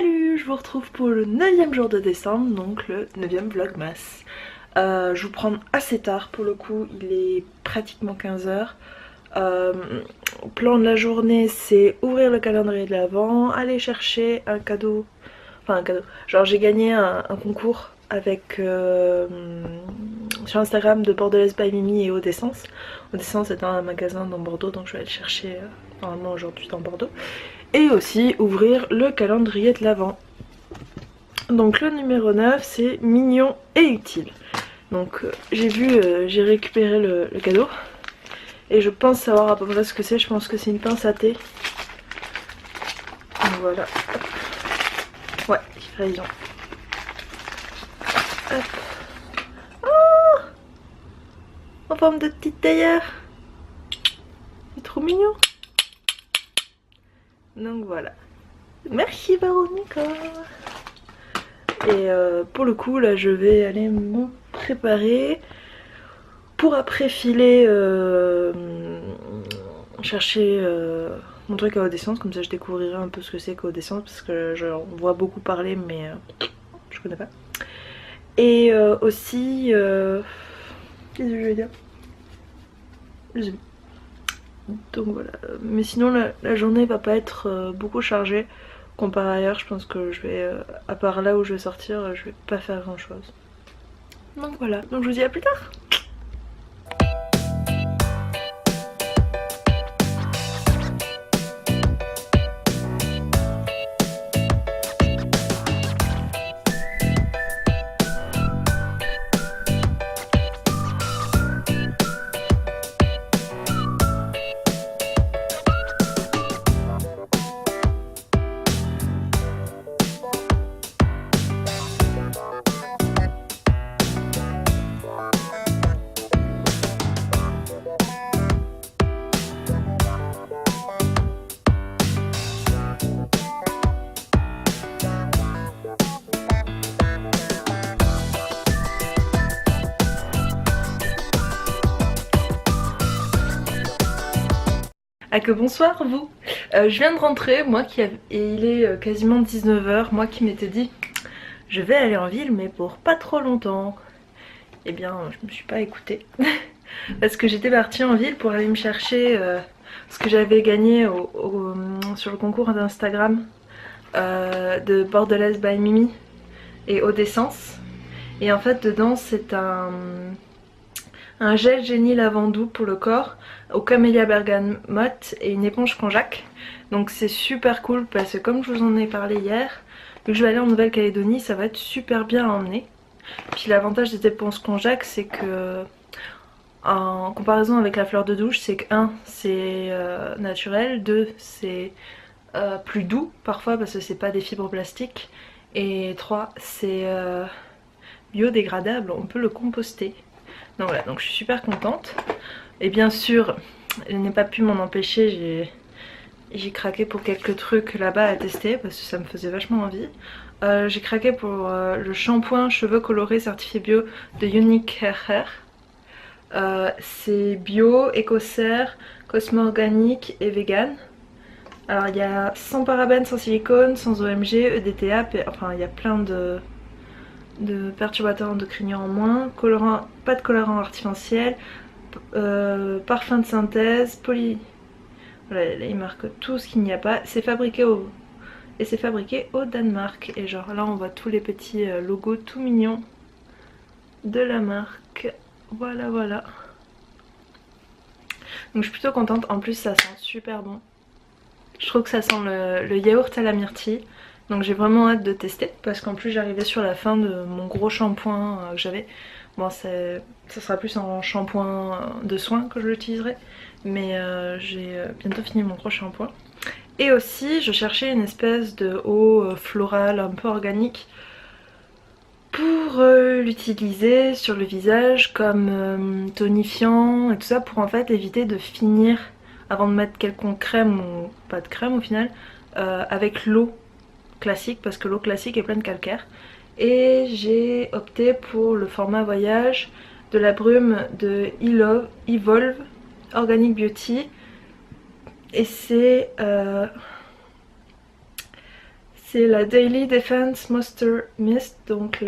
Salut, je vous retrouve pour le 9e jour de décembre, donc le 9e vlogmas. Je vous prends assez tard pour le coup, il est pratiquement 15h. Plan de la journée, c'est ouvrir le calendrier de l'Avent, aller chercher un cadeau. Enfin un cadeau, genre j'ai gagné un concours avec sur Instagram de Bordelaise by Mimi et Eau d'Essence. Eau d'Essence est un magasin dans Bordeaux, donc je vais aller le chercher normalement aujourd'hui dans Bordeaux. Et aussi ouvrir le calendrier de l'Avent. Donc le numéro 9 c'est mignon et utile. Donc j'ai récupéré le cadeau. Et je pense savoir à peu près ce que c'est, je pense que c'est une pince à thé. Donc voilà. Ouais, raison. Hop. Oh, en forme de petite théière. C'est trop mignon. Donc voilà. Merci Véronica. Et pour le coup là je vais aller me préparer pour après filer chercher mon truc à Eau d'Essence, comme ça je découvrirai un peu ce que c'est qu'Eau d'Essence parce que j'en vois beaucoup parler mais je connais pas. Et aussi qu'est-ce que je vais dire, je sais pas. Donc voilà, mais sinon la journée va pas être beaucoup chargée comparé à ailleurs. Je pense que je vais, à part là où je vais sortir, je vais pas faire grand chose. Donc voilà, donc je vous dis à plus tard. Ah que bonsoir vous. Je viens de rentrer, et il est quasiment 19h, moi qui m'étais dit je vais aller en ville mais pour pas trop longtemps. Eh bien je me suis pas écoutée parce que j'étais partie en ville pour aller me chercher ce que j'avais gagné sur le concours d'Instagram de Bordelaise by Mimi et Eau d'Essence. Et en fait dedans c'est un gel génie lavandou pour le corps au camélia bergamote et une éponge konjac. Donc c'est super cool parce que comme je vous en ai parlé hier, vu que je vais aller en Nouvelle-Calédonie, ça va être super bien à emmener. Puis l'avantage des éponges konjac c'est que en comparaison avec la fleur de douche, c'est que 1 c'est naturel, 2 c'est plus doux parfois parce que c'est pas des fibres plastiques, et 3 c'est biodégradable, on peut le composter. Donc voilà, donc je suis super contente. Et bien sûr, je n'ai pas pu m'en empêcher, j'ai craqué pour quelques trucs là-bas à tester parce que ça me faisait vachement envie. J'ai craqué pour le shampoing cheveux colorés certifié bio de Unique Hair. C'est bio, écossaire, cosmo-organique et vegan. Alors il y a sans parabènes, sans silicone, sans OMG, EDTA, enfin il y a plein de perturbateurs endocriniens en moins, colorant, pas de colorant artificiel, parfum de synthèse, voilà, là il marque tout ce qu'il n'y a pas. C'est fabriqué au Danemark. Et genre là on voit tous les petits logos tout mignons de la marque. Voilà voilà. Donc je suis plutôt contente, en plus ça sent super bon. Je trouve que ça sent le yaourt à la myrtille. Donc j'ai vraiment hâte de tester parce qu'en plus j'arrivais sur la fin de mon gros shampoing que j'avais. Bon ça sera plus en shampoing de soin que je l'utiliserai, mais j'ai bientôt fini mon gros shampoing. Et aussi je cherchais une espèce de eau florale un peu organique pour l'utiliser sur le visage comme tonifiant et tout ça, pour en fait éviter de finir avant de mettre quelconque crème ou pas de crème au final avec l'eau classique, parce que l'eau classique est pleine de calcaire. Et j'ai opté pour le format voyage de la brume de Evolve Organic Beauty. Et c'est C'est la Daily Defense Moisture Mist, donc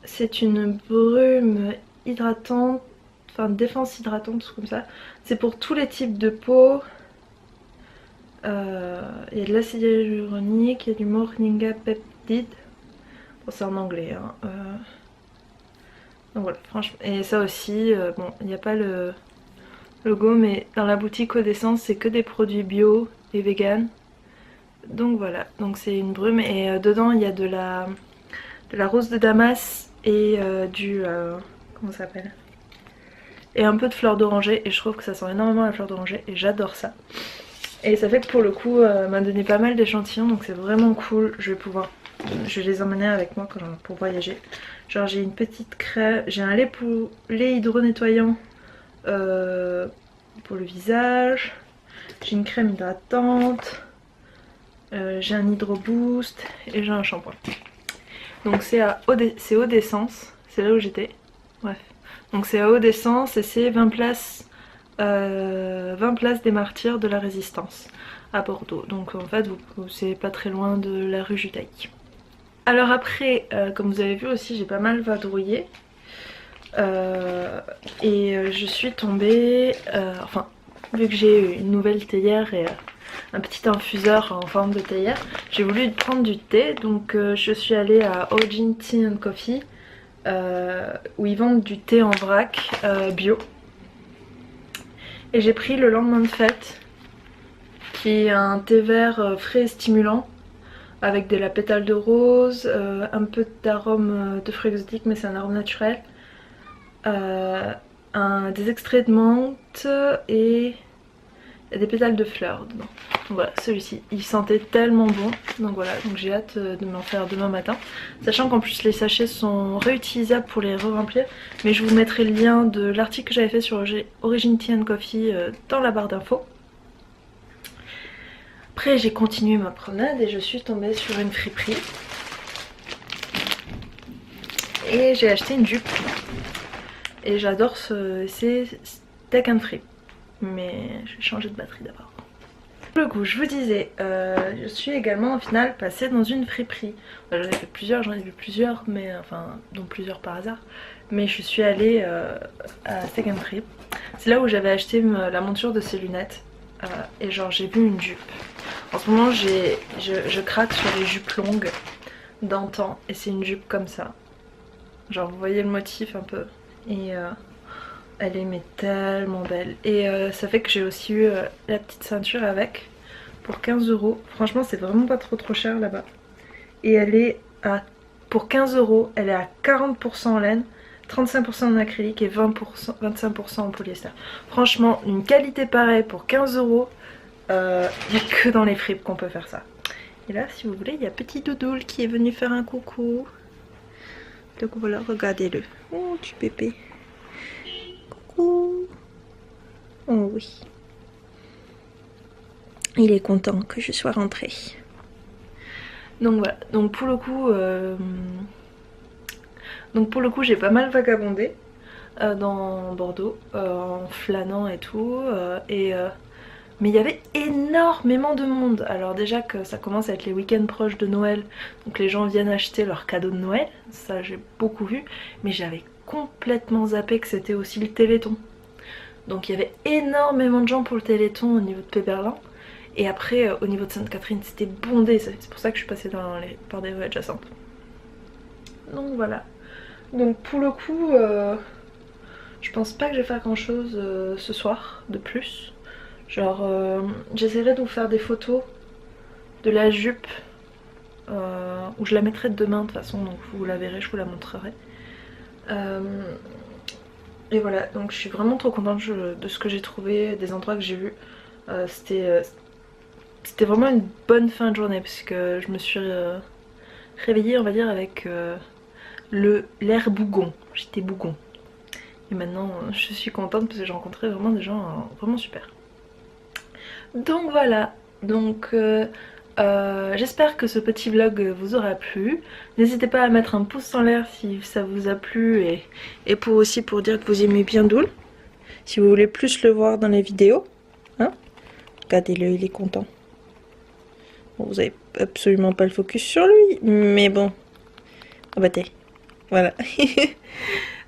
c'est une brume hydratante, enfin défense hydratante, tout comme ça. C'est pour tous les types de peau. Il y a de l'acide hyaluronique, il y a du moringa peptide. Bon, c'est en anglais. Hein. Donc voilà, franchement. Et ça aussi, bon, il n'y a pas le logo, mais dans la boutique Eau d'Essence, c'est que des produits bio et vegan. Donc voilà, donc c'est une brume et dedans il y a de la rose de Damas et comment ça s'appelle, et un peu de fleur d'oranger, et je trouve que ça sent énormément la fleur d'oranger et j'adore ça. Et ça fait que pour le coup m'a donné pas mal d'échantillons, donc c'est vraiment cool. Je vais les emmener avec moi pour voyager. Genre j'ai une petite crème, j'ai un lait hydro-nettoyant pour le visage, j'ai une crème hydratante, j'ai un hydro boost et j'ai un shampoing. Donc c'est Eau d'Essence, c'est là où j'étais. Bref. Donc c'est à Eau d'Essence et c'est 20 places des Martyrs de la Résistance à Bordeaux. Donc en fait c'est pas très loin de la rue Judaïque. Alors après, comme vous avez vu aussi, j'ai pas mal vadrouillé. Et je suis tombée, enfin vu que j'ai une nouvelle théière et un petit infuseur en forme de théière, j'ai voulu prendre du thé, donc je suis allée à Origin Tea and Coffee où ils vendent du thé en vrac bio, et j'ai pris le lendemain de fête qui est un thé vert frais et stimulant avec de la pétale de rose, un peu d'arôme de fruits exotiques mais c'est un arôme naturel, des extraits de menthe et des pétales de fleurs dedans. Donc voilà, celui-ci, il sentait tellement bon. Donc voilà, donc j'ai hâte de m'en faire demain matin. Sachant qu'en plus les sachets sont réutilisables pour les re-remplir. Mais je vous mettrai le lien de l'article que j'avais fait sur Origin Tea and Coffee dans la barre d'infos. Après j'ai continué ma promenade et je suis tombée sur une friperie. Et j'ai acheté une jupe. Et j'adore c'est Steak and Free. Mais je vais changer de batterie d'abord. Pour le coup, je vous disais, je suis également au final passée dans une friperie. J'en ai fait plusieurs, j'en ai vu plusieurs, mais enfin, dont plusieurs par hasard. Mais je suis allée à Steak and Free. C'est là où j'avais acheté la monture de ces lunettes. Et genre j'ai vu une jupe. En ce moment je craque sur les jupes longues d'antan. Et c'est une jupe comme ça. Genre vous voyez le motif un peu. Et elle est mais tellement belle. Et ça fait que j'ai aussi eu la petite ceinture avec pour 15 €. Franchement c'est vraiment pas trop cher là-bas. Et elle est pour 15 €, elle est à 40% en laine, 35% en acrylique et 25% en polyester. Franchement une qualité pareille pour 15 €, il n'y a que dans les fripes qu'on peut faire ça. Et là si vous voulez il y a petit Doudoule qui est venu faire un coucou. Donc voilà, regardez-le. Oh tu pépé. Oh oui. Il est content que je sois rentrée. Donc voilà, donc pour le coup j'ai pas mal vagabondé dans Bordeaux en flânant et tout, mais il y avait énormément de monde. Alors déjà que ça commence à être les week-ends proches de Noël, donc les gens viennent acheter leurs cadeaux de Noël, ça j'ai beaucoup vu, mais j'avais complètement zappé que c'était aussi le Téléthon. Donc il y avait énormément de gens pour le Téléthon au niveau de Péberlin. Et après au niveau de Sainte-Catherine c'était bondé, c'est pour ça que je suis passée par des rues adjacentes. Donc voilà. Donc pour le coup je pense pas que je vais faire grand chose ce soir de plus. Genre j'essaierai de vous faire des photos de la jupe où je la mettrai demain de toute façon, donc vous la verrez, je vous la montrerai. Et voilà, donc je suis vraiment trop contente de ce que j'ai trouvé, des endroits que j'ai vus. C'était vraiment une bonne fin de journée parce que je me suis réveillée on va dire avec l'air bougon. J'étais bougon. Et maintenant je suis contente parce que j'ai rencontré vraiment des gens vraiment super. Donc voilà, donc j'espère que ce petit vlog vous aura plu. N'hésitez pas à mettre un pouce en l'air si ça vous a plu et pour dire que vous aimez bien Doul. Si vous voulez plus le voir dans les vidéos. Hein, regardez-le, il est content. Bon, vous avez absolument pas le focus sur lui, mais bon. Ah bah t'es. Voilà.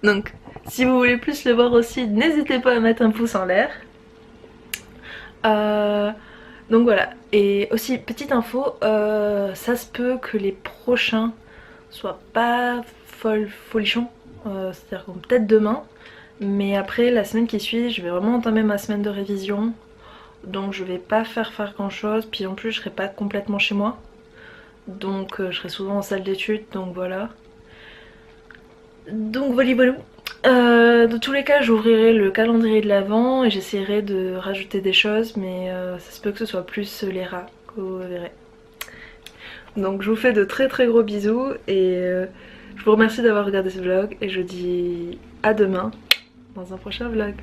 Donc, si vous voulez plus le voir aussi, n'hésitez pas à mettre un pouce en l'air. Donc voilà. Et aussi, petite info, ça se peut que les prochains soient pas folichons. C'est-à-dire peut-être demain. Mais après, la semaine qui suit, je vais vraiment entamer ma semaine de révision. Donc je vais pas faire grand chose. Puis en plus, je serai pas complètement chez moi. Donc je serai souvent en salle d'études. Donc voilà. Donc voilà. Dans tous les cas, j'ouvrirai le calendrier de l'avent et j'essaierai de rajouter des choses, mais ça se peut que ce soit plus les rats que vous verrez. Donc je vous fais de très gros bisous et je vous remercie d'avoir regardé ce vlog et je vous dis à demain dans un prochain vlog.